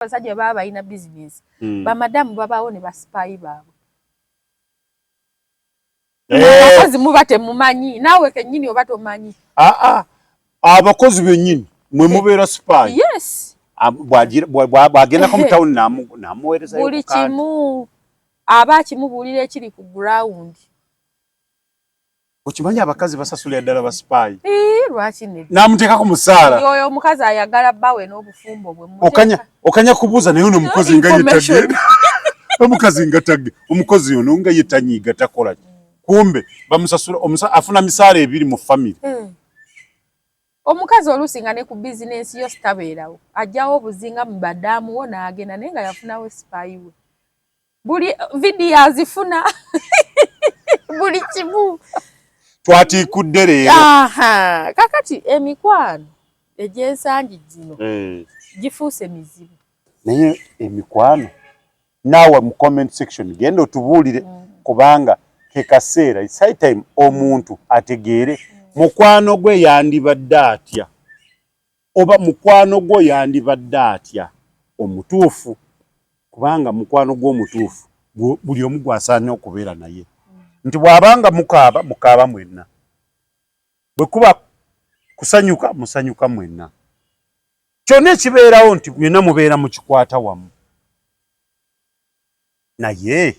Basajja baba ina business. Ba madam babawo ne baspai babo. Abakozi mubate mumanyi nawe kenyini obato manyi. Abakozi benyini mwe mubeera spy. Yes. Bwagenda ku town namuwereza yo. Buli kimu abachi mubulira ekiri ku ground. Okimanyi abakazi basasula ddala ba spy. Lwaki ne. Namuteeka ku musaala. Yoyo omukazi ayagala bawe n'obufumbo bwe mu. Okanya kubuuza naye ono mukozi nga yetagenda. Omukazi nga tagge. Omukozi ono nga yetanyiga takola. Kumbe bamusasula afuna misaala ebiri mu family. Omukazi olusinga ne ku business yo stabeerawo. Ajjawo obuzinga mu badamu wona agenda naye nga yafunawo spy we. Buli video azifuna. Buli kimu. Twatikudde leero. Kakati emikwano egyensangi zino gifuuse mizibu. Naye emikwano naawe mu comment section genda otubuulire kubanga ke kaseera it's high time omuntu ategeere mukwano gwe yandibadde atya oba mukwano gwo yandibadde atya omutuufu kubanga mukwano gw'omutuufu buli omu gwasaanye okubeera naye nti bw'abanga mukaaba mwenna bwe kuba kusanyuka musanyuka mwenna kyonna ekibeerawo nti mwenna mubeera mu kikwata wamu naye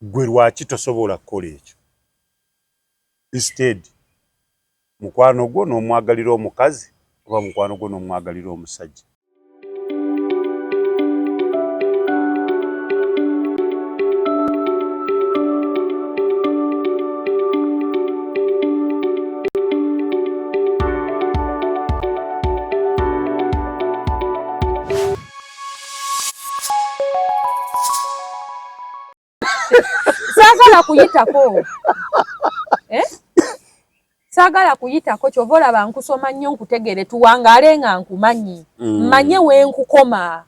gwe lwaki tosobola kukola ekyo instead mukwano gwo n'omwagalira omukazi oba mukwano gwo n'omwagalira omusajja. Sagala kuyitako. Sagala kuyitako kyovola bankusoma nnyo nkutegere tuwangaale nga nkumanyi. Manye we nkukoma.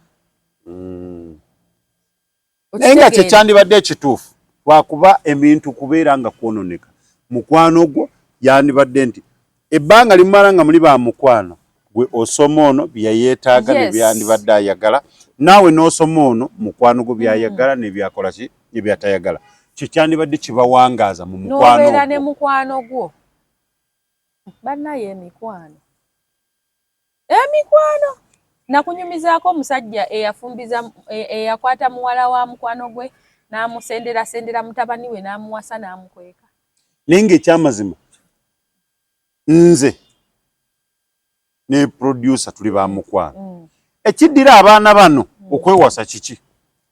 Nenga kyandibadde ekituufu lwakuba ebintu kubeera nga kwononeka. Mukwano gwo yandibadde nti ebbanga limala nga muli ba mukwano gwe osoma ono byayeetaaga ne byandibadde ayagala naawe n'osoma ono mukwano gwo byayagala ne byakola ki ne byatayagala. Kyandibadde kibawangaaza mu mukwano gwo. Nobeera ne mukwano gwo. Bannaye emikwano. Nakunyumizaako omusajja eyafumbiza eyakwata muwala wa mukwano gwe n'amusendera mutabani we n'amuwasa n'amukweka. Naye ng'ekyamazima nze ne producer tuli ba mukwano. Ekiddira abaana bano okwewasa kiki?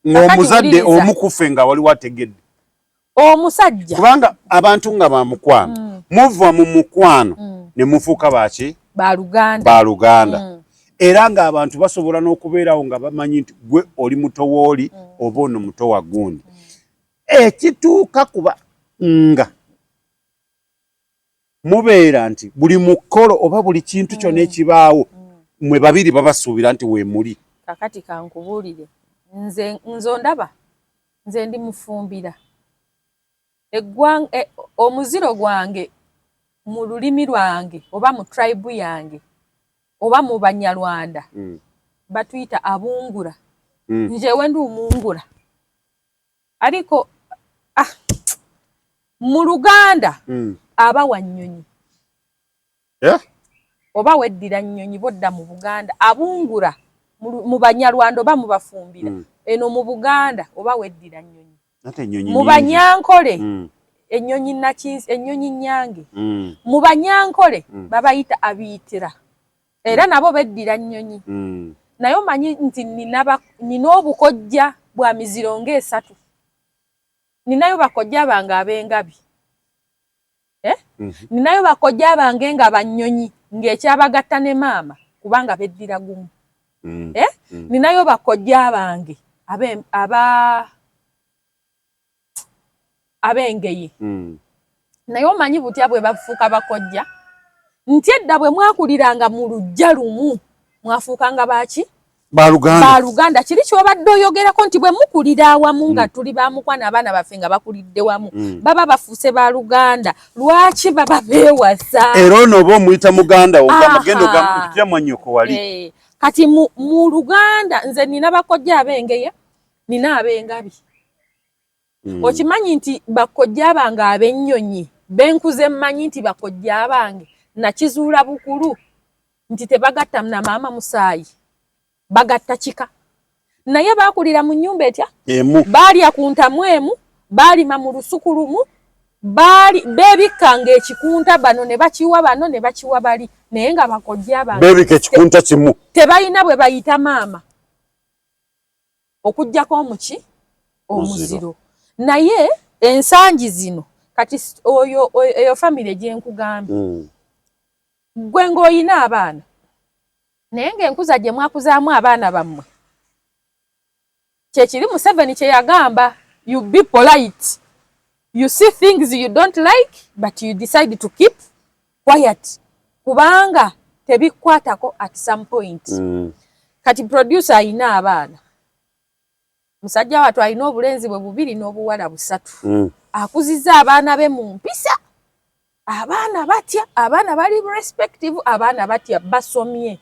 Ng'omuzadde omukufe nga wali wategedde. Omusajja kubanga abantu nga ba mukwano muva mu mukwano ne mufuuka baki baluganda era nga abantu basobola n'okubeerawo nga bamanyi nti gwe oli muto w'oli oba ono muto wa gundi ekituuka kuba nga mubeera nti buli mukolo oba buli kintu kyonna ekibaawo mwe babiri babasuubira nti we muli. Kakati kankubuulire nze ondaba nze ndi mufumbira omuziro gwange mu lulimi lwange oba mu tribe yange oba mu Banyarwanda batuyita abungura. Njewe ndi umungura ariko mu Luganda aba wa nnyonyi oba weddira nnyonyi bodda mu Buganda abungura mu Banyarwanda oba mu bafumbira eno mu Buganda oba weddira nnyonyi mu Banyankole ennyonyi nakinsi ennyonyi nyange mu Banyankole babayita abiyitira era nabo beddira nnyonyi naye omanyi nti nina obukojja bwa miziro ng'esatu ninayo bakojja bange ab'engabi ninayo bakojja bange nga bannyonyi ng'ekyabagatta ne maama kubanga beddira gumu ninayo bakojja bange ab'engeye naye omanyi butya bwe bafuuka bakojja nti edda bwe mwakuliranga mu lujja lumu mwafuukanga baki baluganda kiri kyobadde oyogerako nti bwe mukulira awamu nga tuli bamukwana abaana baffe nga bakulidde wamu baba bafuuse baluganda lwaki baba beewasa era ono oba omuyita muganda ogamugenda ogamukutira mwanyoko wali kati mu Luganda nze nina bakojja abengeya nina abengabi okimanyi nti bakojja abange abennyonyi benkuze mmanyi nti bakojja abange nakizuula bukulu nti tebagatta na maama musaayi bagatta kika naye bakulira mu nnyumba etya baalya ku ntamu emu baalima mu lusuku lumu beebikanga ekikunta bano ne bakiwa bano ne bakiwa bali naye nga bakojja abange beebika ekikunta kimu tebalina bwe bayita maama okuggyako omuki omuziro naye ensangi zino kati eyo famire gye nkugambye gwe ng'oyina abaana naye ng'enkuza gye mwakuzaamu abaana bammwe kyekiri Museveni kye yagamba you be polite you see things you don't like but you decide to keep quiet kubanga tebikwatako at some point kati producer ayina abaana musajja watu alina obulenzi bwe bubiri n'obuwala busatu akuzizza abaana be mu mpisa abaana batya abaana bali respective abaana batya basomye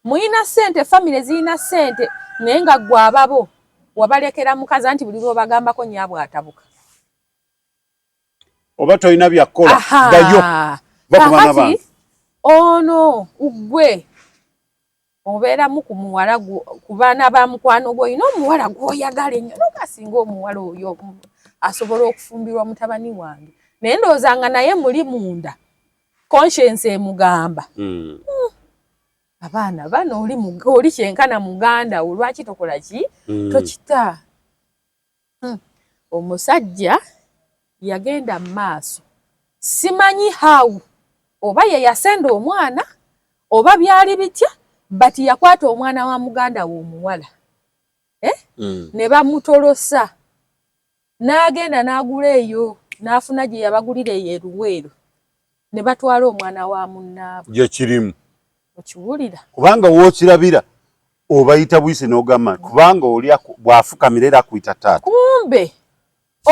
muyina sente family ziyina sente naye nga gwe ababo wabalekera mukazi anti buli lw'obagambako nnyabwe atabuka oba tolina byakola gayo bakubaana bantu ono gwe obeeramu ku muwala ku baana ba mukwano gw'olina omuwala gw'oyagala ennyo nogasinga omuwala oyo asobola okufumbirwa mutabani wange naye ndoozanga naye muli munda conscience emugamba abaana bano oli kyenkana muganda olwaki tokola ki tokita omusajja yagenda mu maaso simanyi how oba ye yasenda omwana oba byali bitya bati yakwata omwana wa muganda we omuwala ne bamutolosa n'agenda n'agula eyo n'afuna gye yabagulira eyo Luweero ne batwala omwana wa munnaabwe gye kirimu okiwulira kubanga wookirabira obayita buyise n'ogamba kubanga oli bw'afukamira era akuyita taata kumbe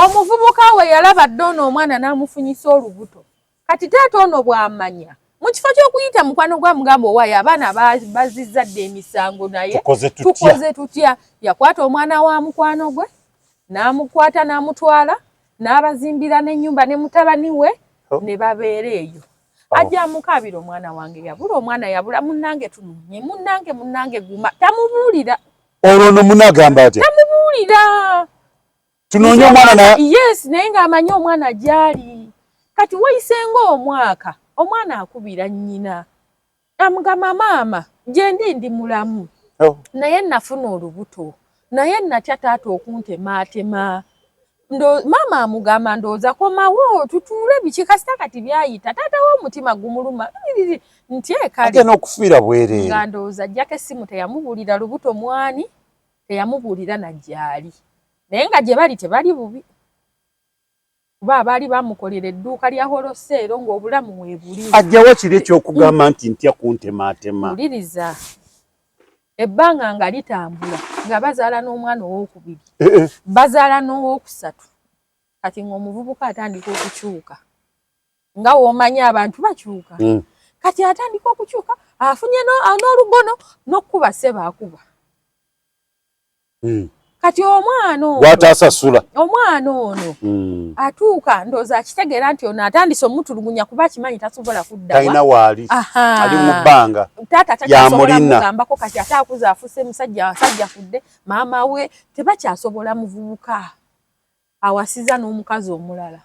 omuvubuka we yalaba dda ono omwana n'amufunyisa olubuto kati taata ono bw'amanya mu kifo ky'okuyita mukwano gwa mugamba owaayo abaana bazizza dda emisango naye tukoze tutya yakwata omwana wa mukwano gwe n'amukwata n'amutwala n'abazimbira n'ennyumba ne mutabani we ne babeera eyo ajja amukaabira omwana wange yabula omwana yabula munnange tununye munnange guma tamubuulira olwo no munagamba atya tamubuulira tunoonye omwana naye yes naye ng'amanyi omwana gyali kati wayisenga omwaka omwana akubira nnyina amugamba maama gye ndi mulamu naye nafuna olubuto naye natya taata okuntemaatema maama amugamba ndowooza komawo tutuule biki kasita kati byayita taata w'omutima gumuluma nti ekale n'okufiira bwereere nga ndowooza ajjako essimu teyamubuulira lubuto mwani teyamubuulira najjaali naye nga gye bali tebali bubi kuba abaali bamukolera edduuka lya holoseero ng'obulamu weebuli ajjawo kiri ekyokugamba nti ntya kuntemaatema wuliriza ebbanga nga litambula nga bazaala n'omwana ow'okubiri bazaala n'ow'okusatu kati ng'omuvubuka atandika okukyuka nga w'omanyi abantu bakyuka kati atandika okukyuka afunye n'olugono n'okkuba sebaakuba kati omwana ono gw'ataasasula omwana ono atuuka ndowooza akitegeera nti ono atandise omutulugunya kuba akimanyi tasobola kuddawa talina waali ali mu bbanga taata takyasobola mugambako kati ate akuza afuse musajja fudde maama we tebakyasobola muvubuka awasiza n'omukazi omulala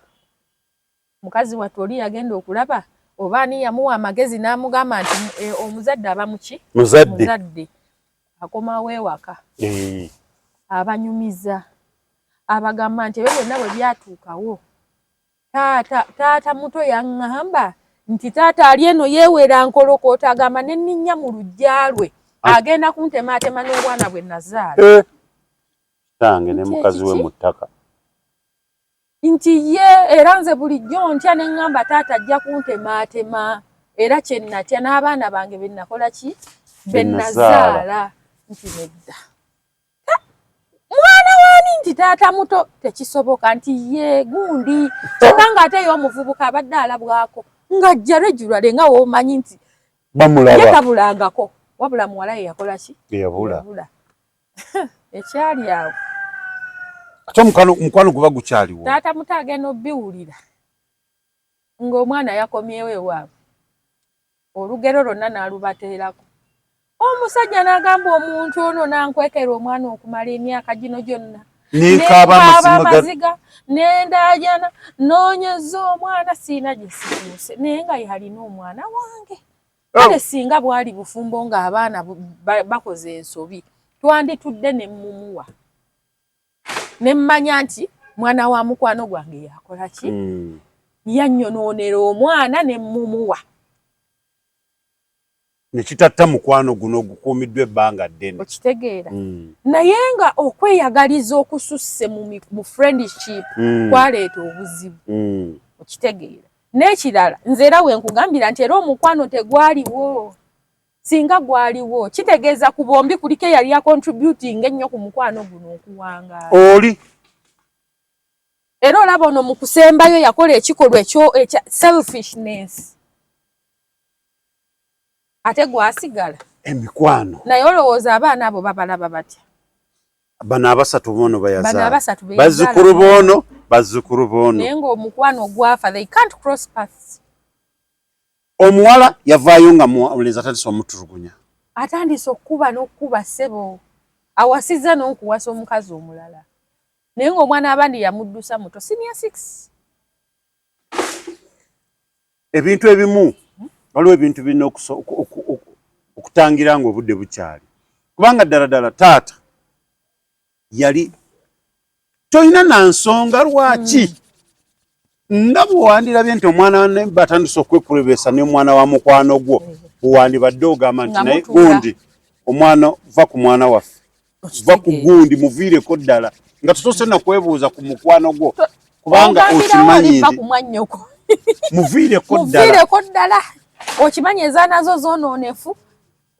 mukazi wattu oli yagenda okulaba oba ani yamuwa amagezi n'amugamba nti omuzadde aba muki muzadde akomawo ewaka abanyumiza abagamba nti ebyo byonna bwe byatuukawo taata muto yaŋŋamba nti taata ali eno yeewera nkolokoota agamba ne nninnya mu luggya lwe agenda kuntemaatema n'obwana bwe nazaala kitange ne mukazi we mu ttaka nti ye era nze bulijjo ntya ne ŋŋamba taata ajja kuntemaatema era kye nnatya n'abaana bange be nakola ki be nazaala nti nedda mwana wani nti taata muto tekisoboka nti ye gundi kyokanga ate y'omuvubuka abadde alabwako ng'ajja regularly nga w'omanyi nti bamulaba ye tabulangako wabula muwala ye yakola ki yabula ekyali awo ate mukwano guba gukyaliwo taata muto agenda obbiwulira ng'omwana yakomyewo ewaabwe olugero lwonna n'alubateerako omusajja n'agamba omuntu ono nankwekera omwana okumala emyaka gino gyonna nekaaba amaziga nendaajana noonyeza omwana siina gye situuse naye nga yalina omwana wange kale singa bwali bufumbo ng'abaana bakoze ensobi twanditudde ne mmumuwa ne mmanya nti mwana wa mukwano gwange yakola ki yannyonoonera omwana ne mmumuwa nekitatta mukwano guno gukuumiddwa ebbanga ddene okitegeera naye nga okweyagaliza okususse mu friendship kwaleeta obuzibu okitegeera n'ekirala nze era wenkugambira nti era omukwano tegwaliwo singa gwaliwo kitegeeza ku bombi kuliko eyali acontributing ennyo ku mukwano guno okuwangaala oli era olaba ono mu kusembayo yakola ekikolwa ekya selfishness ate gwasigala emikwano naye olowooza abaana abo babalaba batya bano abasatu bono bayazaala bazzukulu bono naye ng'omukwano gwafa they can't cross paths omuwala yavaayo nga mulenzi atandise omutulugunya atandise okukuba n'okukuba ssebo awasizza n'okuwasa omukazi omulala naye ng'omwana abandi yamuddusa muto senior 6 ebintu ebimu waliwo ebintu birina okutangira nga obudde bukyali kubanga ddala taata yali tolina na nsonga lwaki nga bwewandirabye nti omwana batandise okwekulebesa n'omwana wa mukwano gwo bwewandibadde ogamba nti naye gundi omwana va ku mwana waffe va ku gundi muviireko ddala nga tusoose nakwebuuza ku mukwano gwo kubanga okimanyi muviireko ddala okimanyi ezaanazo zoonoonefu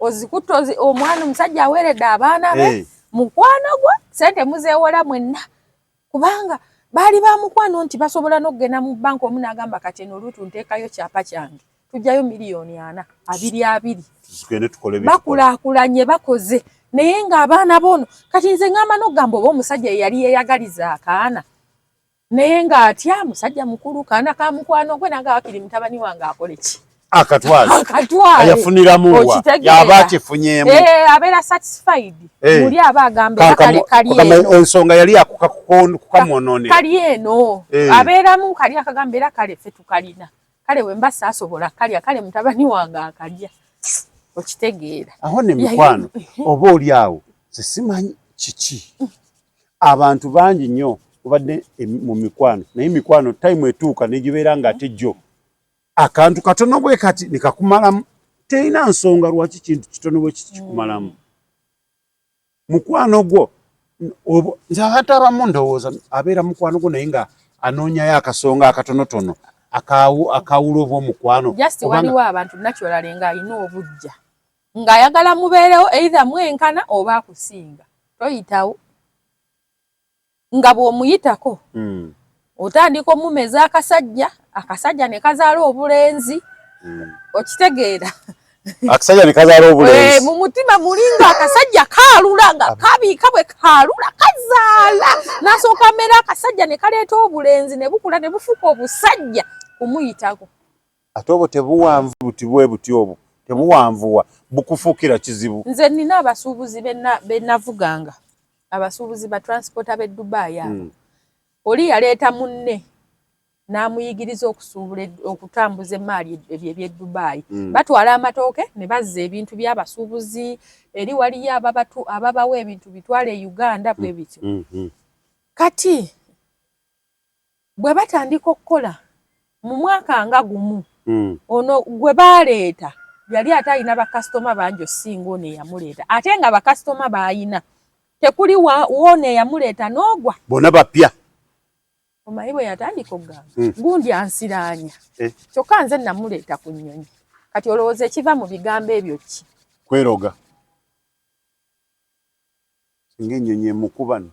ozikutta omwana omusajja aweeredde abaana be mukwano gwe sente muzeewola mwenna kubanga baali ba mukwano nti basobola n'okugenda mu banka omu n'agamba kati eno oluutu nteekayo kyapa kyange tujjayo $4,000,000 200 bakulaakulanye bakoze naye ng'abaana boono kati nze ngamba n'okugamba oba omusajja yali yeeyagaliza akaana naye ng'atya musajja mukulu kaana ka mukwano gwe nagaba kiri mutabani wange akole ki akatwale ayafuniramu wa yaba akifunyeemu abeera satisfied muli aba agamba kali ensonga yali akukamwonoonera kali eno abeeramu kali akagamba era kale ffe tukalina kale wemba saasobola kalya kale mutabani wange akalya okitegeera aho ne mikwano oba oli awo sesimanyi kiki abantu bangi nnyo obadde mu mikwano naye mikwano time etuuka negibeera nga ate jjo akantu katono bwe kati nikakumalamu terina nsonga lwaki kintu kitono bwe kikumalamu mukwano gwo nze abantu abamu ndowooza abeera mukwano gwo naye nga anoonyayo akasonga akatonotono akawulo obw'omukwano just waliwo abantu naturally nga alina obujja ng'ayagala mubeerewo either mwenkana oba akusinga toyitawo nga bw'omuyitako otandika omumeza akasajja ne kazaala obulenzi okitegeera akasajja ne kazaala obulenzi mu mutima mulinga akasajja kaalula nga kabiika bwe kaalula kazaala n'asooka mmera akasajja ne kaleeta obulenzi ne bukula ne bufuuka obusajja kumuyitako ate obwo tebuwanvu buti bwe buti obwo tebuwanvuwa bukufuukira kizibu nze nina abasuubuzi be navuganga abasuubuzi ba transport ab'e Dubai abo oli yaleeta munne n'amuyigiriza okutambuza emaali ebyo eby'e Dubai batwala amatooke ne bazza ebintu by'abasuubuzi eri waliyo ababawa ebintu bitwale e Uganda bwe bityo kati bwe batandika okukola mu mwaka nga gumu ono gwe baaleeta yali ate alina bakasitoma bangi osinga ono eyamuleeta ate nga bakasitoma baayina tekuli woona eyamuleeta n'ogwa bonna bapya omanyi bwe yatandika okugamba gundi ansiraanya kyokka nze namuleeta ku nnyonyi kati olowooza ekiva mu bigambo ebyo ki kweroga ng'ennyonyi emukubano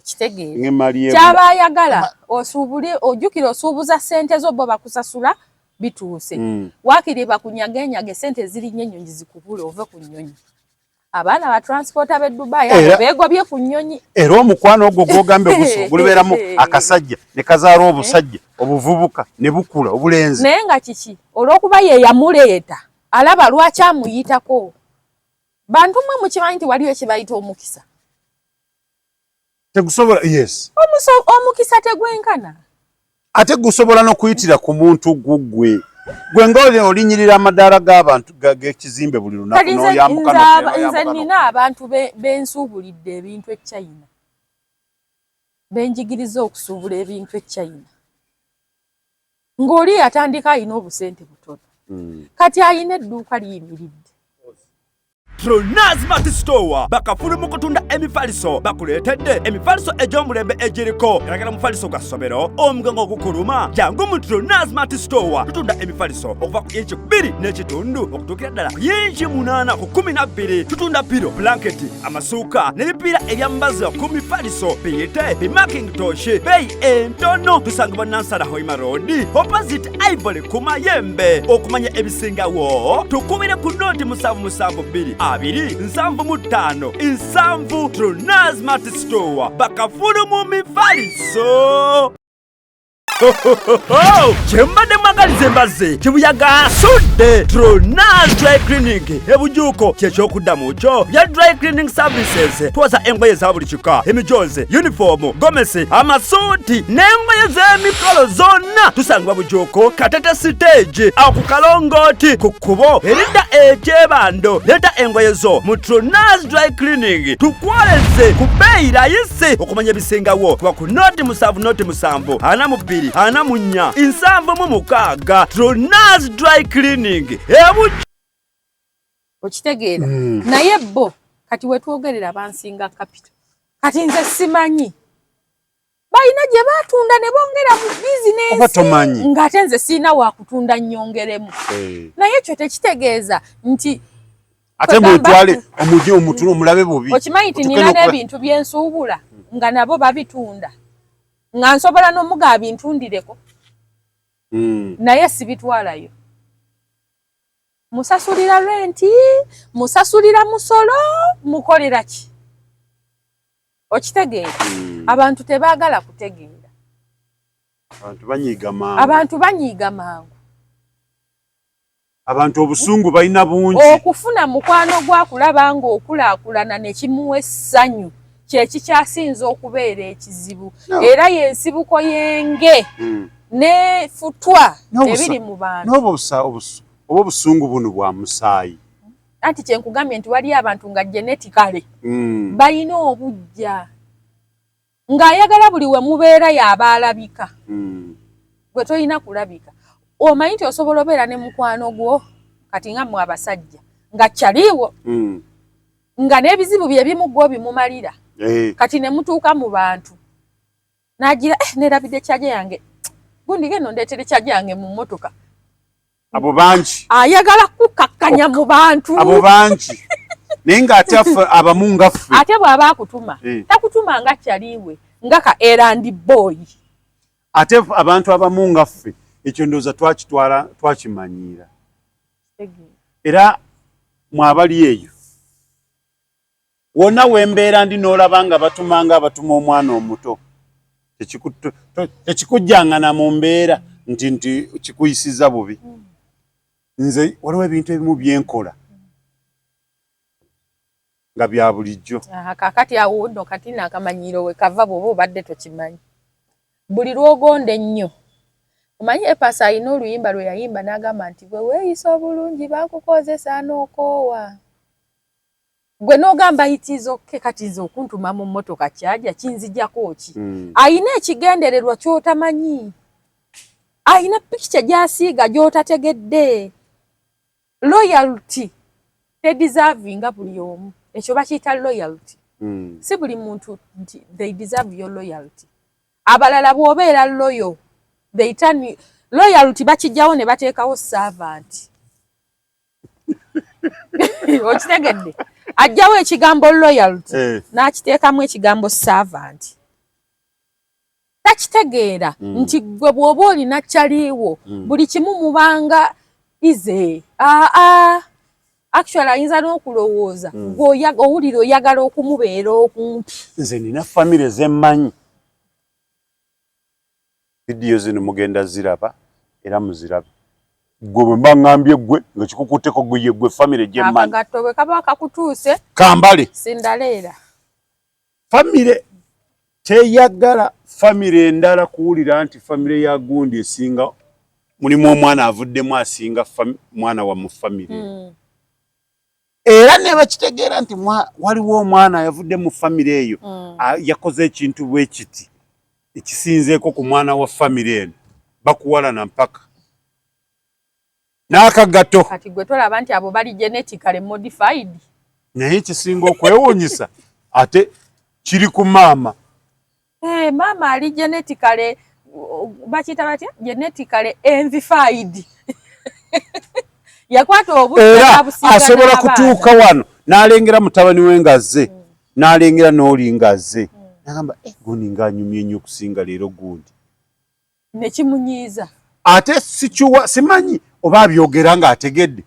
kitegeera kyaba ayagala osuubule ojjukira osuubuza ssente zo bo bakusasula bituuse waakiri bakunyageenyage ssente zirinnyo ennyonyi zikubule ove ku nnyonyi abaana ba transport ab'e Dubai beegobye ku nnyonyi era omukwano ogwo gw'ogambe gulibeeramu akasajja ne kazaala obusajja obuvubuka ne bukula obulenzi naye nga kiki olw'okuba ye yamuleeta alaba lwaki amuyitako bantu mmwe mukimanyi nti waliwo ekibayita omukisa tegusobola yes omukisa tegwenkana ate gusobola n'okuyitira ku muntu gugwe gwe ng'oli olinyirira amadaala g'abantu g'ekizimbe buli lunaku n'oyambuka nze nina abantu bensuubulidde ebintu e China benjigiriza okusuubula ebintu e China ng'oli atandika alina obusente butono kati alina edduuka liyimiridde Tronaz Mart Store bakafulu mu kutunda emifaliso bakuleetedde emifaliso egy'omulembe egiriko eragala mufaliso gwa ssomero omugongo ogukuluma jangu mu Tronaz Mart Store tutunda emifaliso okuva ku inchi 2 n'ekitundu okutuukira ddala ku inchi 8 ku 12 tutunda piro blanketi amasuuka n'ebipiira ebyambaza ku mifaliso biyite bimakintoshi beeyi entono tusangibwa Nansana Hoima Road opposite Ivory ku Mayembe okumanya ebisingawo tukubire ku noti 772 275 Nsanvu Tronaz Mart Store bakafulu mu mifaliso Chembade magalize mbaze chibuyaga sudde Tronaz Dry Cleaning ebujuko kyekyokudamu kyo bya dry cleaning services twaza engoye za buli kika emijoze uniform gomesi amasuti n'engoye z'emikolo zonna tusangibwa bujuko Katete stage aku Kalongoti ku kkubo erida ekyebando leta engoye zo mu Tronaz Dry Cleaning tukwoleze ku bbeeyi layisi okumanya ebisingawo kuba ku noti 7 ana mu 2 ana munya insanvu mu mukaaga Tronaz Dry Cleaning okitegeera naye bo kati wetwogerera bansinga capital kati nze simanyi balina gye batunda ne bongera mu bizinesi ng'ate nze siina wakutunda nnyongeremu naye ekyo tekitegeeza nti ate mwetwale omujje omutuno omulabe bubi okimanyi nti nina n'ebintu byensuubula nga nabo babitunda nga nsobola n'omuga bintundireko naye sibitwalayo musasulira renti musasulira musolo mukolera ki okitegeera abantu tebaagala kutegeera abantu banyiiga mangu abantu obusungu balina bungi okufuna mukwano gwakulaba nga okulaakulana ne kimuwa essanyu kyekikyasinza okubeera ekizibu era yensibuko yenge nefutwa ebiri mu bantu oba obusungu buno bwa musaayi anti kyenkugambye nti waliyo abantu nga genetically balina obujja ng'ayagala buli we mubeera yaba alabika gwe tolina kulabika omanyi nti osobola obeera ne mukwano gwo kati nga mmwe abasajja nga kyaliiwo nga n'ebizibu bye bimu gwo bimumalira kati ne mutuuka mu bantu n'agira neerabidde kyajja yange gundi geno ndeetere kyajja yange mu mmotoka abo bangi ayagala kukakkanya mu bantu abo bangi naye ng'ate abamu nga ffe ate bw'aba akutuma takutuma nga kyaliiwe nga ka erandi boy ate abantu abamu nga ffe ekyo ndowooza twakimanyiira era mwabali eyo wonna wembeera ndi n'olaba nga batuma nga abatuma omwana omuto tekikujjangana mu mbeera nti kikuyisiza bubi nze waliwo ebintu ebimu byenkola nga bya bulijjo kakati awo nno kati n'akamanyiiro we kava bw'oba obadde tokimanyi buli lwogonda ennyo omanyi Epasa alina oluyimba lwe yayimba n'agamba nti bwe weeyisa obulungi bakukozesa n'okoowa gwe n'ogamba itiizokke kati nze okuntuma mu mmotoka kyajja kinzijjako ki ayina ekigendererwa ky'otamanyi ayina pikica gy'asiiga gy'otategedde loyalty tedeservinga buli omu ekyo bakiyita loyalty si buli muntu nti they deserve your loyalty abalala bw'obeera loyo they turn loyalty bakijjawo ne bateekawo servant okitegedde ajjawo ekigambo loyalty n'akiteekamu ekigambo servant. Takitegeera nti gwe bw'oba olina kyaliiwo buli kimu mubanga ize. Actually ayinza n'okulowooza owulira oyagala okumubeera okumpi. Nze nina famire zemmanyi. Vidiyo zino mugenda ziraba era muzirabe. Gwe bwe mba ngambye gwe nga kikukutteko gwe famire gyemmanyi. Akagatto bwe kaba kakutuuse kambale. Sindaleera. Famire teyagala famire endala kuwulira nti famire ya gundi esinga mulimu omwana avuddemu asinga mwana wa mu famire. Era ne bakitegeera nti waliwo omwana yavudde mu famire eyo yakoze ekintu bwe kiti ekisinzeeko ku mwana wa famire eno bakuwalana mpaka n'akagato. Kati gwe tolaba nti abo bali genetically modified. Naye kisinga okwewuunyisa ate kiri ku maama. Maama ali genetically bakiyita batya genetically envified. Yakwata era asobola kutuuka wano n'alengera mutabani we ngazze n'alengera n'oli ngazze n'agamba gundi ng'anyumye nnyo okusinga leero gundi ne kimunyiiza. Ate simanyi oba abyogera ng'ategedde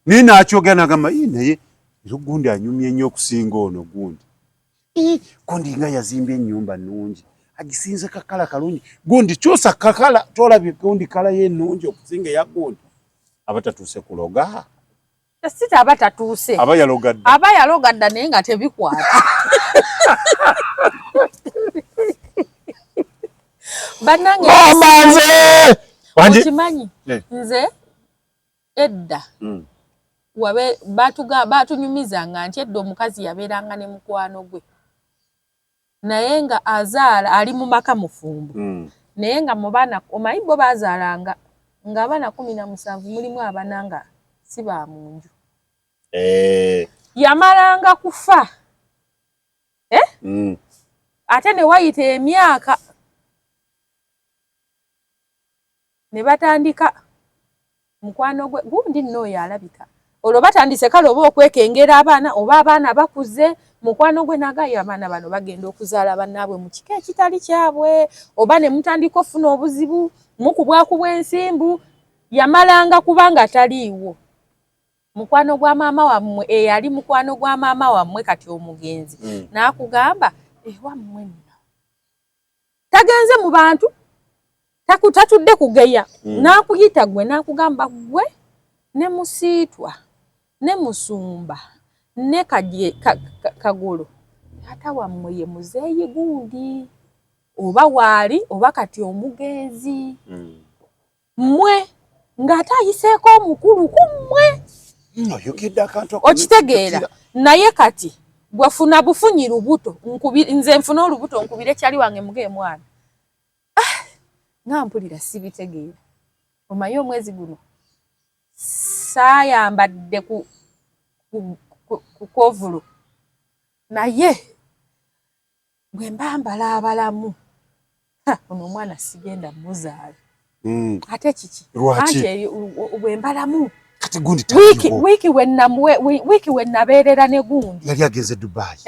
naye n'akyogera n'agamba naye leero gundi anyumye nnyo okusinga ono gundi. Gundi nga yazimba ennyumba nnungi agisinze kakala kalungi gundi kyusa kakala tolabye gundi kala ye nnungi okusinga eya gundi. Abatatuuse kuloga. Sita abatatuuse. Abayalogadda. Abayalogadda naye nga tebikwata. Bannange okimanyi nze edda batunyumizanga nti edda omukazi yabeeranga ne mukwano gwe naye nga azaala ali mu maka mufumbo naye nga mu baana omanyi bo baazaalanga nga abaana 17 mulimu abaana nga si ba mu nju. Yamalanga kufa ate ne wayita emyaka ne batandika mukwano gwe gundi nno yalabika olwo batandise kale oba okwekengera abaana oba abaana bakuze mukwano gwe nagayo abaana bano bagenda okuzaala bannaabwe mu kika ekitali kyabwe oba ne mutandika ofuna obuzibu mukubwakubwa ensimbu. Yamalanga kubanga taliiwo mukwano gwa maama wammwe eyali mukwano gwa maama wammwe kati omugenzi n'akugamba wammwe nno tagenze mu bantu tatudde kugeya n'akuyita gwe n'akugamba gwe ne musiitwa ne musumba ne kagolo ata wammwe ye muzeeyi gundi oba waali oba kati omugenzi mmwe ng'ate ayiseeko omukulu ku mmwe. Okitegeera naye kati bwafuna bufunyi lubuto nze nfuna olubuto nkubire kyali wange muge mwana nga mpulira sibitegeera. Omanyi omwezi guno saayambadde ku kovulu naye bwe mbambala abalamu ono omwana sigenda muzaala. Ate kiki anti bwe mbalamu kati gundi wiiki wennabeerera ne gundi yali ageze Dubai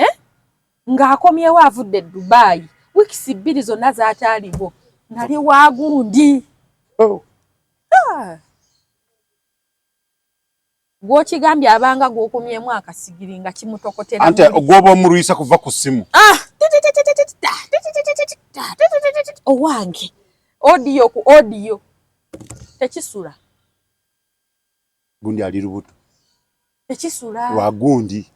ng'akomyewo avudde Dubai wiikisi 2 zonna zaataaliwo nali wa gundi. Gw'okigambye abanga gw'okomyemu akasigiri nga kimutokotera ante ogwoba omuluyisa kuva ku ssimu owange audio ku audio tekisula gundi ali lubuto tekisula wa gundi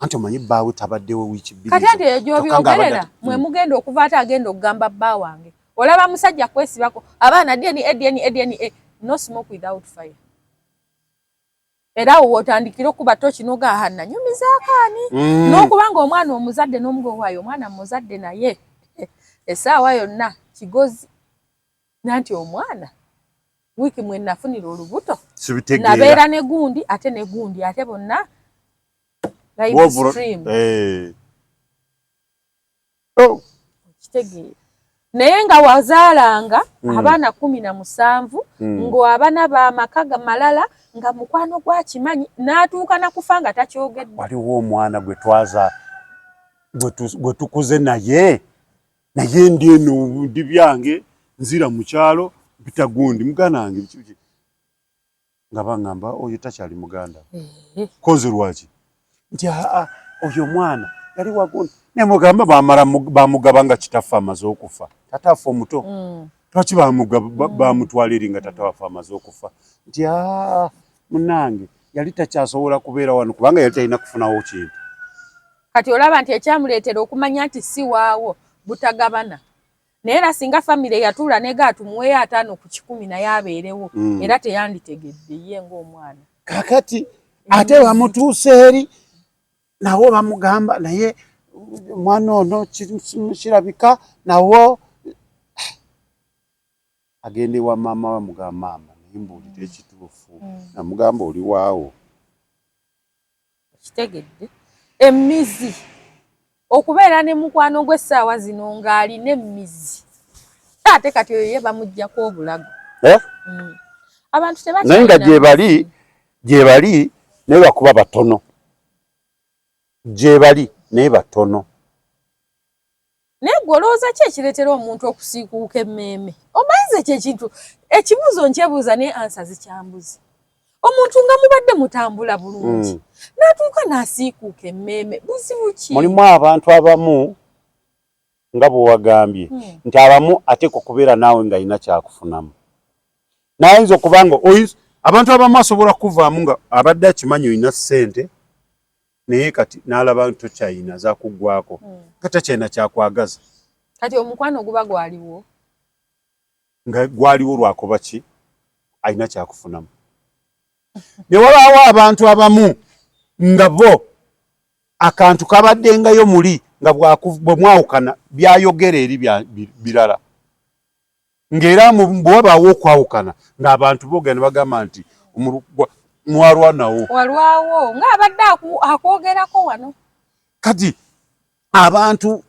anti omanyi bbaawe tabaddewo wiiki 2 kati ate egy'obyogerera mwe mugenda okuva ate agenda okugamba bba wange olaba musajja kwesibako abaana dni no smoke without fire. Era wotandikira okuba toki n'ogahana nyumizaako ani n'okubanga omwana omuzadde n'omugo waayo omwana muzadde naye essaawa yonna kigozi nanti omwana wiiki mwe nafunira olubuto nabeera ne gundi ate bonna live stream kitegeera naye nga wazaalanga abaana 17 ng'abaana b'amaka malala nga mukwano gwa kimanyi n'atuuka na kufa nga takyogedde. Waliwo omwana gwe twaza gwe tukuze naye ndi eno ndi byange nzira mu kyalo mpita gundi muganda wange biki nga bangamba oyo takyali muganda koze lwaki nti oyo mwana yali wagundi ne mugamba bamugaba nga kitafa amaze okufa tatafa omuto lwaki bamutwalira nga tatafa amaze okufa nti munange yali takyasobola kubeera wano kubanga yali talina kufunawo kintu. Kati olaba nti ekyamuleetera okumanya nti si waawo butagabana. Naye era singa famire yatuula negaatu muwe 5 ku 10 naye abeerewo era teyanditegedde ye ng'omwana. Kakati ate bamutuuse eri nawo bamugamba naye mwana ono kirabika nawo agende wa maama bamugamba maama naye mbuulira ekituufu namugamba oli waawo. Kitegedde emmizi okubeera ne mukwano gw'essaawa zino ng'alina emmizi ate kati oyo ye bamuggyako obulago. Abantu tebakyalina naye nga gye bali naye bakuba batono gye bali naye batono. Naye gwe olowooza ki ekireetera omuntu okusiikuuka emmeeme? Omanyize kyekintu ekibuuzo nkyebuuza naye ansa zikyambuzi. Omuntu nga mubadde mutambula bulungi n'atuuka n'asiikuuka emmeeme buzibu ki? Mulimu abantu abamu nga bwe wagambye nti abamu ate kubeera naawe nga alina kyakufunamu. Nayinza okubanga abantu abamu asobola kuvaamu nga abadde akimanyi olina ssente naye kati n'alaba nti tokyayina zakuggwako nga takyalina kyakwagaza. Kati omukwano guba gwaliwo? Nga gwaliwo lwakuba ki? Alina kyakufunamu. Ne wabaawo abantu abamu nga bo akantu kabaddengayo muli nga bwe mwawukana byayogera eri birala. Ng'era bwe wabaawo okwawukana ng'abantu boogera ne bagamba nti mwalwanawo. Walwawo ng'abadde akwogerako wano. Kati abantu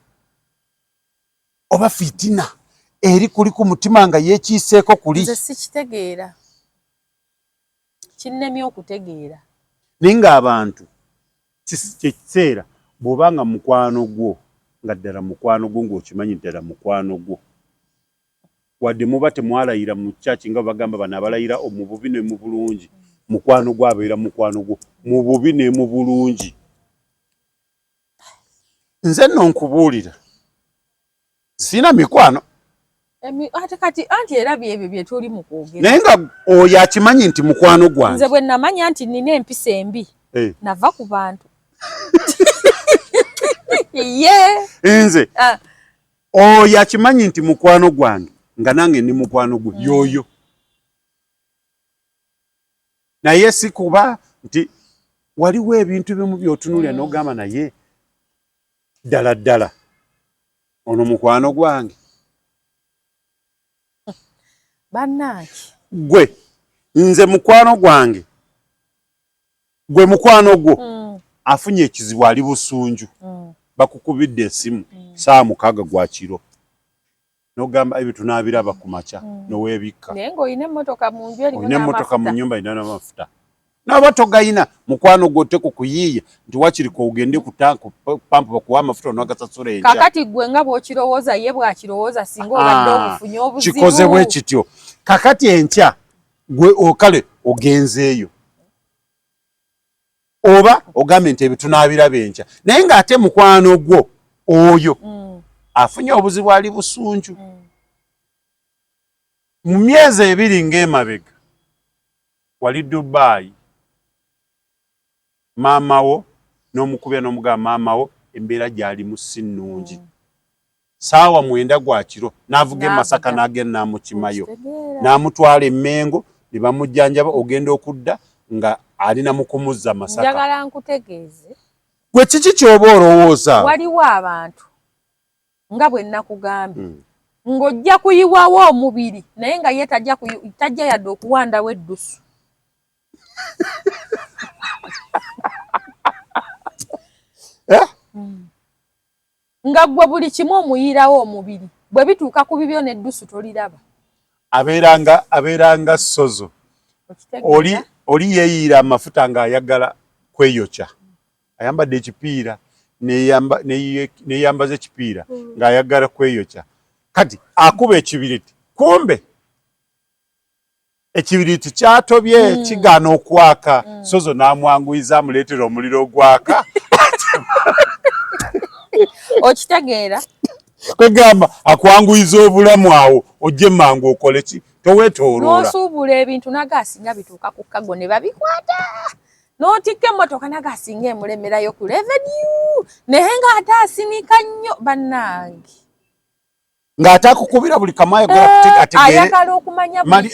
oba fitina eri kuli ku mutima nga yeekiiseeko kuli. Nze sikitegeera. Kinnemye okutegeera. Naye ng'abantu kyekiseera bw'obanga mukwano gwo nga ddala mukwano gwo ng'okimanyi ddala mukwano gwo wadde muba temwalayira mu kyaki nga bagamba bano abalayira mu bubi ne mu bulungi mukwano gwo abeera mukwano gwo mu bubi ne mu bulungi. Nze nno nkubuulira sina mikwano ate kati anti era byebyo bye tuli mu kwogera. naye nga oyo akimanyi nti mukwano gwange. Nze bwe namanya nti nina empisa embi nava ku bantu. Nze oyo akimanyi nti mukwano gwange nga nange ni mukwano gwe yoyo. Naye si kuba nti waliwo ebintu bimu by'otunuulira n'ogamba naye ddala ddala ono mukwano gwange. Bannange gwe nze mukwano gwange gwe mukwano gwo afunye ekizibu ali busunju bakukubidde essimu saa 6 gwa kiro n'ogamba ebyo tunaabiraba ku makya n'oweebikka. naye ng'olina emmotoka mu nju erimu olina emmotoka mu nnyumba erina n'amafuta n'aba togayina mukwano gwo tekukuyiiya nti wakiriko ogende ku pampu bakuwa amafuta onagasasula enkya. Kakati gwe nga bw'okirowooza ye bw'akirowooza singa obadde obufunye obuzibu. Kikoze bwe kityo. Kakati enkya gwe okale ogenzeeyo oba ogambe nti ebyo tunaabiraba enkya naye ng'ate mukwano gwo oyo afunye obuzibu ali busunju. Mu myezi 2 ng'emabega wali Dubai maamawo n'omukubya n'omugamba maamawo embeera gy'alimu si nnungi. Saawa 9 gwa kiro n'avuga e Masaka n'agenda n'amukimayo n'amutwala e Mengo ne bamujjanjaba ogenda okudda nga alina mu kumuzza Masaka. Njagala nkutegeeze gwe kiki ky'oba olowooza? waliwo abantu nga bwe nakugambye ng'ojja kuyiwawo omubiri naye nga ye tajja yadde okuwandawo eddusu. Nga gwe buli kimu omuyirawo omubiri bwe bituuka ku bibyo n'eddusu toliraba. Abeeranga ssozo oli yeeyira amafuta ng'ayagala kweyokya ayambadde ekipiira neyambaza ekipiira ng'ayagala kweyokya kati akuba ekibiriti kumbe ekibiriti kyatobye kigaana okwaka sozo n'amwanguyiza amuleetera omuliro ogwaka okitegeera kwegamba akwanguyiza obulamu awo ojje mangu okole ki toweetooloola n'osuubula ebintu nagaasinga bituuka ku kkago ne babikwata n'otikka emmotoka nagaasinga emulemerayo ku revenue naye ng'ate asinika nnyo bannange ng'ate akukubira buli kamaya ayagala okumanya buli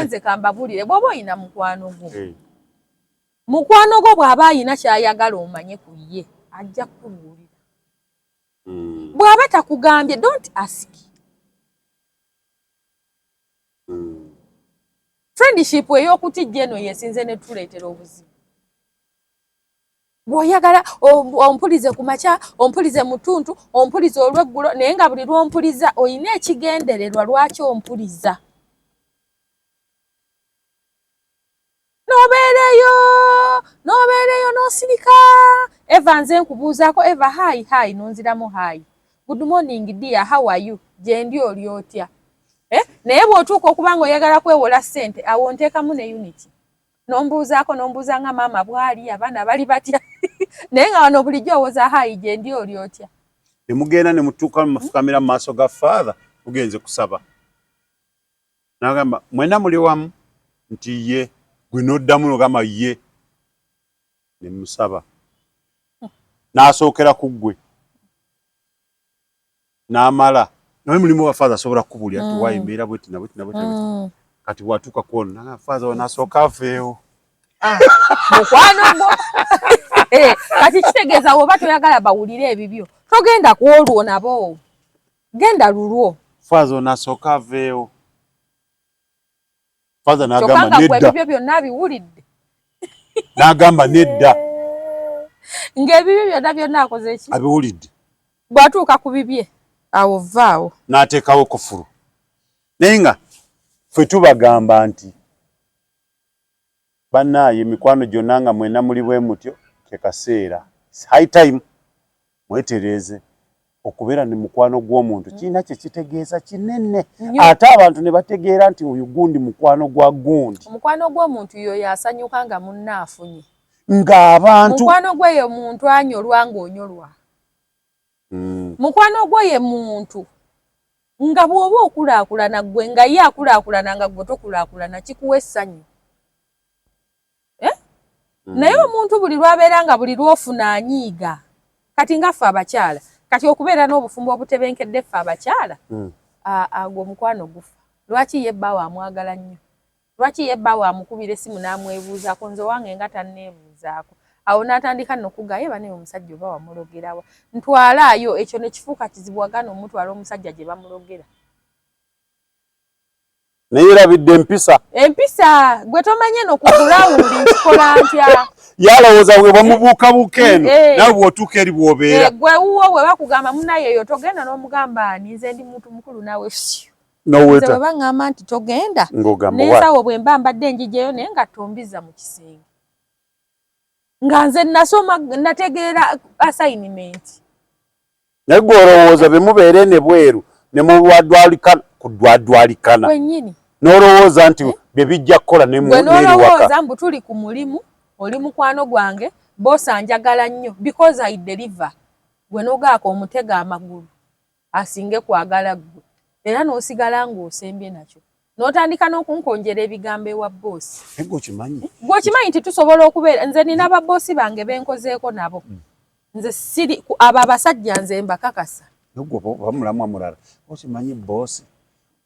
nze kambabulire bw'oba oyina mukwano gwo mukwano gwo bw'aba ayina ky'ayagala omanye ku ye ajja kukubuulira bw'aba takugambye don't ask friendship ey'okutijja eno yesinze ne tuleetera obuzibu bw'oyagala ompulize ku makya ompulize mutuntu ompulize olw'eggulo naye nga buli lw'ompuliza oyina ekigendererwa lwaki ompuliza n'obeereyo n'osirika eva nze nkubuuzaako eva hayi nonziramu hayi good morning dear how are you gye ndi oli otya naye bw'otuuka okuba nga oyagala kwewola ssente awo nteekamu ne unity nombuuza nga maama bwali abaana bali batya naye nga wano bulijjo owoza hayi gye ndi oli otya ne mugenda ne mutuuka mufukamira mu maaso ga father mugenze kusaba n'agamba mwena muli wamu nti ye gwe n'oddamu n'ogamba ye ne musaba n'asookera ku ggwe n'amala naye mulimu wa father asobola kukubuulira ati waayi mbeera bweti na bweti na bweti kati bw'atuuka kwono nanga father n'asooka aveewo mukwano gwo kati kitegeeza woba toyagala bawulire ebibyo togenda ku olwo nabo genda lulwo father n'asooka aveewo father n'agamba nedda ebibyo byonna biwulidde n'agamba nedda ng'ebibyo byonna akoze eki abiwulidde bw'atuuka ku bibye awo vaawo n'ateekawo kufuru naye nga ffe tubagamba nti bannaaye emikwano gyonna nga mwena muli bwe mutyo ke kaseera high time mwetereeze okubeera ne mukwano gw'omuntu kirina kye kitegeeza kinene ate abantu ne bategeera nti oyo gundi mukwano gwa gundi omukwano gw'omuntu yo yasanyuka nga munne afunye ng'abantu mukwano gwe ye muntu anyolwa ng'onyolwa mukwano gwe ye muntu nga bw'oba okulaakulana gwe nga ye akulaakulana nga gwe tokulaakulana kikuwa essanyu naye omuntu buli lwabeera nga buli lwofuna anyiiga kati nga ffe abakyala kati okubeera n'obufumbo obutebenkedde ffe abakyala agwo omukwano gufa lwaki ye bbaawe amwagala nnyo lwaki ye bbaawe amukubira essimu n'amwebuuzaako nze wange nga tanneebuuzaako awo n'atandika nokugaya bane omusajja oba wamulogerawa ntwalaayo ekyo ne kifuuka kizibuwagana omutwala omusajja gye bamulogera naye erabidde empisa gwe tomanye n'okugulawundi nkikola ntya yalowooza bwe bamubuukabuuka eno nawe bw'otuuka eri bw'obeera gwe wuwo bwe bakugamba munnaye eyo togenda n'omugamba ani nze ndi muntu mukulu nawe noweta bwe baŋŋamba nti togenda n'ensawo bwe mba mbadde njijjayo naye nga tombiza mu kisenge nga nze nasoma nategeera assignment naye gwe olowooza be mubeere ne bweru ne mudwadwalikana kwennyini n'olowooza nti bye bijja kukola gwe n'olowooza mbu tuli ku mulimu oli mukwano gwange boosi anjagala nnyo because I deliver gwe n'ogaako omutega amagulu asinge kwagala gwe era n'osigala ng'osembye nakyo n'otandika n'okunkonjera ebigambo ewa boosi gweokimanyi nti tusobola okubeera nze nina baboosi bange benkozeeko nabo nze siri abo abasajja nze mbakakasa bamulamwa mulala okimanyi boosi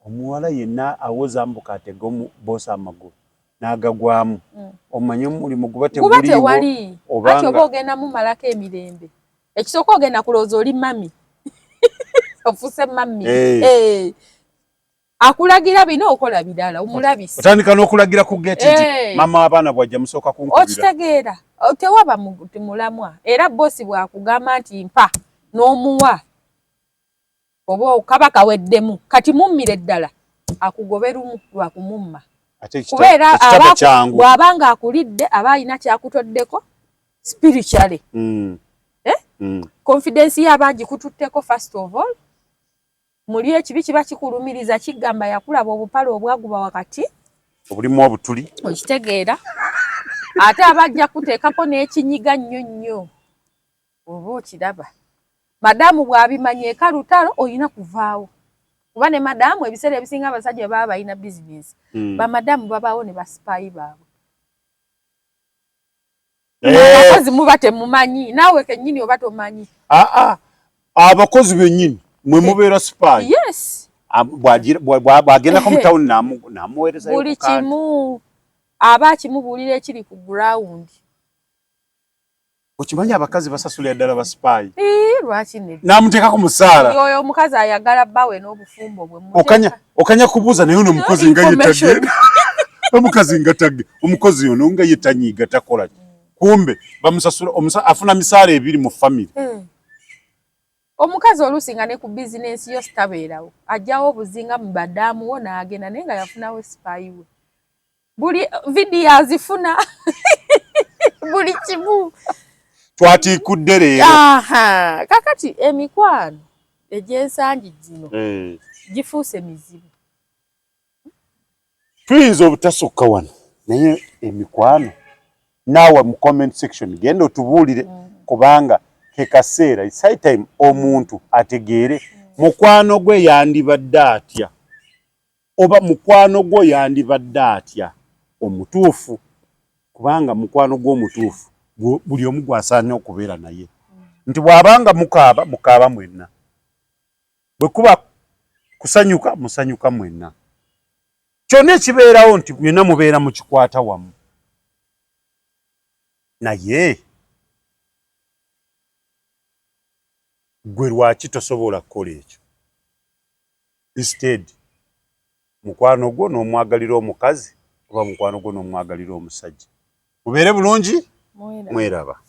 omuwala yenna awoza mbuka atega boosi amagulu n'agagwamu omanye omulimu guba tewali ati oba ogenda mumalako emirembe ekisooka ogenda kulowooza oli mami ofuse mami akulagira bino okola birala omulabisi otandika n'okulagira ku geti nti mama abaana bwajja musooka kunkubira okitegeera tewaba mulamwa era boosi bwakugamba nti mpa n'omuwa oba okaba kaweddemu kati mummire ddala akugobe lumu lwakumumma kubeera bw'abanga akulidde aba alina kyakutoddeko spiritually. Confidence y'abangi kututteko first of all. Muli ekibi kiba kikulumiriza kigamba yakulaba obupale obwaguba wakati obulimu obutuli okitegeera ate abajja kuteekako n'ekinyiga nnyo oba okiraba madamu bw'abimanya ekalutalo olina kuvaawo kuba ne madamu ebiseera ebisinga abasajja baba balina bizinesi bamadamu babaawo ne basipaayi baabwe abakozi muba temumanyi naawe kennyini oba tomanyi abakozi bennyini mwe mubeera spy. Yes. Bwagenda ku mutawuni namuweereza buli kimu aba kimubuulira ekiri ku ground. Okimanyi abakazi basasula ddala ba spy? Lwaki ne namuteeka ku musaala. Oyo omukazi ayagala bbawe n'obufumbo bwe okanya kubuuza naye ono omukozi nga yettagge. Omukazi nga tagge omukozi ono nga yettanyiiga takola. Kumbe bamusasula afuna misaala ebiri mu family. Omukazi olusinga ne ku bizinesi yo sitabeerawo ajjawo obuzinga mu badaamu wo n'agenda naye nga yafunawo spy we buli video azifuna buli kimu twatiikudde leero. Kakati emikwano egy'ensangi gino gifuuse mizibu. Tuyinza obutasukka wano naye emikwano naawe mu comment section genda otubuulire kubanga kaseera it's high time omuntu ategeere mukwano gwe yandibadde atya oba mukwano gwo yandibadde atya omutuufu kubanga mukwano gw'omutuufu buli omu gwasaana okubeera naye nti bw'abanga mukaaba mwenna bwe kuba kusanyuka musanyuka mwenna kyonna ekibeerawo nti mwenna mubeera mu kikwata wamu naye gwe lwaki tosobola kukola ekyo instead mukwano gwo n'omwagalira omukazi oba mukwano gwo n'omwagalira omusajja mubeere bulungi mweraba.